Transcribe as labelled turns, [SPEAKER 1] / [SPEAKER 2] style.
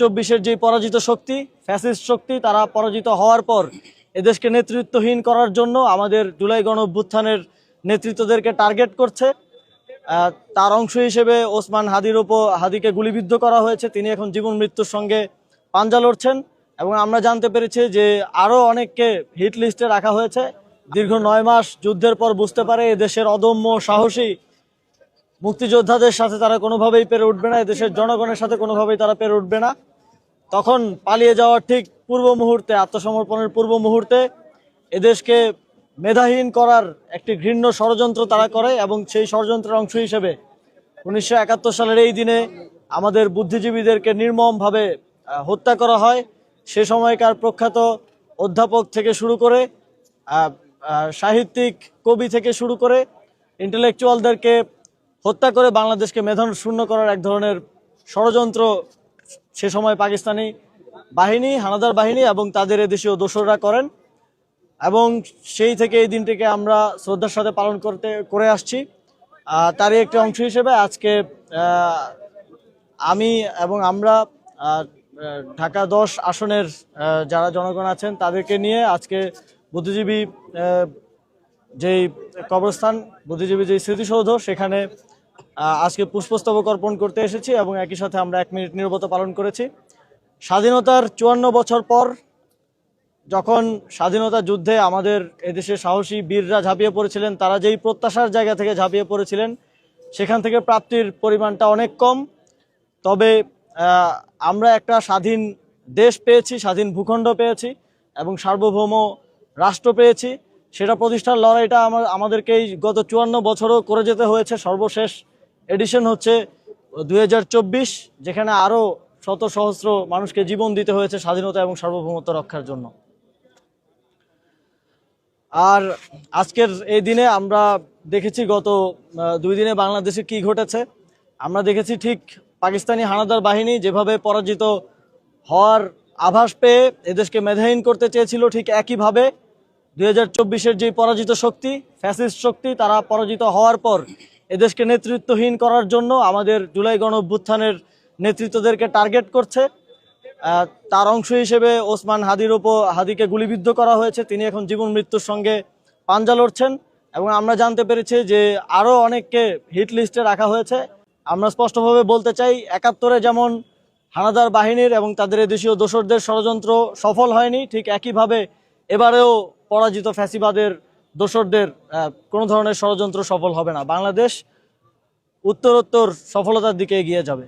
[SPEAKER 1] 2024-এর যে পরাজিত শক্তি ফ্যাসিস্ট শক্তি তারা পরাজিত হওয়ার পর এদেশকে নেতৃত্বহীন করার জন্য আমাদের জুলাই গণ অভ্যুত্থানের নেতৃত্বদেরকে টার্গেট করছে। তার অংশ হিসেবে ওসমান হাদিকে গুলিবিদ্ধ করা হয়েছে। তিনি এখন জীবন মৃত্যুর সঙ্গে পাঞ্জা লড়ছেন এবং আমরা জানতে পেরেছি যে আরও অনেককে হিট লিস্টে রাখা হয়েছে। দীর্ঘ 9 মাস যুদ্ধের পর বুঝতে পারে এদেশের অদম্য সাহসী মুক্তিযোদ্ধাদের সাথে তারা কোনোভাবেই পেরে উঠবে না, এদেশের জনগণের সাথে কোনোভাবেই তারা পেরে উঠবে না। তখন পালিয়ে যাওয়ার ঠিক পূর্ব মুহূর্তে, আত্মসমর্পণের পূর্ব মুহূর্তে এদেশকে মেধাহীন করার একটি ঘৃণ্য ষড়যন্ত্র তারা করে এবং সেই ষড়যন্ত্রের অংশ হিসেবে 1971 সালের এই দিনে আমাদের বুদ্ধিজীবীদেরকে নির্মমভাবে হত্যা করা হয়। সে সময়কার প্রখ্যাত অধ্যাপক থেকে শুরু করে সাহিত্যিক, কবি থেকে শুরু করে ইন্টেলেকচুয়ালদেরকে হত্যা করে বাংলাদেশকে মেধান শূন্য করার এক ধরনের ষড়যন্ত্র সে সময় পাকিস্তানি বাহিনী, হানাদার বাহিনী এবং তাদের এদেশীয় দোসররা করেন এবং সেই থেকে এই দিনটিকে আমরা শ্রদ্ধার সাথে পালন করে আসছি। তারই একটি অংশ হিসেবে আজকে আমি এবং আমরা ঢাকা 10 আসনের যারা জনগণ আছেন তাদেরকে নিয়ে আজকে বুদ্ধিজীবী যেই কবরস্থান, বুদ্ধিজীবী যেই স্মৃতিসৌধ, সেখানে আজকে পুষ্পস্তবক অর্পণ করতে এসেছি এবং একই সাথে আমরা 1 মিনিট নীরবতা পালন করেছি। স্বাধীনতার 54 বছর পর যখন স্বাধীনতা যুদ্ধে আমাদের এদেশে সাহসী বীররা ঝাঁপিয়ে পড়েছিলেন, তারা যেই প্রত্যাশার জায়গা থেকে ঝাঁপিয়ে পড়েছিলেন সেখান থেকে প্রাপ্তির পরিমাণটা অনেক কম। তবে আমরা একটা স্বাধীন দেশ পেয়েছি, স্বাধীন ভূখণ্ড পেয়েছি এবং সার্বভৌম রাষ্ট্র পেয়েছি। সেটা প্রতিষ্ঠার লড়াইটা আমাদেরকে এই গত 54 বছরও করে যেতে হয়েছে। সর্বশেষ এডিশন হচ্ছে 2024, যেখানে আরও শত সহস্র মানুষকে জীবন দিতে হয়েছে স্বাধীনতা এবং সার্বভৌমত্ব রক্ষার জন্য। আর আজকের এই দিনে আমরা দেখেছি গত 2 দিনে বাংলাদেশে কি ঘটেছে। আমরা দেখেছি ঠিক পাকিস্তানি হানাদার বাহিনী যেভাবে পরাজিত হওয়ার আভাস পেয়ে এদেশকে মেধাহীন করতে চেয়েছিল, ঠিক একইভাবে 2024-এর যে পরাজিত শক্তি ফ্যাসিস্ট শক্তি তারা পরাজিত হওয়ার পর এদেশকে নেতৃত্বহীন করার জন্য আমাদের জুলাই গণ অভ্যুত্থানের নেতৃত্বদেরকে টার্গেট করছে। তার অংশ হিসেবে ওসমান হাদিকে গুলিবিদ্ধ করা হয়েছে। তিনি এখন জীবন মৃত্যুর সঙ্গে পাঞ্জা লড়ছেন এবং আমরা জানতে পেরেছি যে আরও অনেককে হিট লিস্টে রাখা হয়েছে। আমরা স্পষ্টভাবে বলতে চাই, 71-এ যেমন হানাদার বাহিনীর এবং তাদের এদেশীয় দোসরদের ষড়যন্ত্র সফল হয়নি, ঠিক একইভাবে এবারেও পরাজিত ফ্যাসিবাদের দোসরদের কোনো ধরনের ষড়যন্ত্র সফল হবে না। বাংলাদেশ উত্তরোত্তর সফলতার দিকে এগিয়ে যাবে।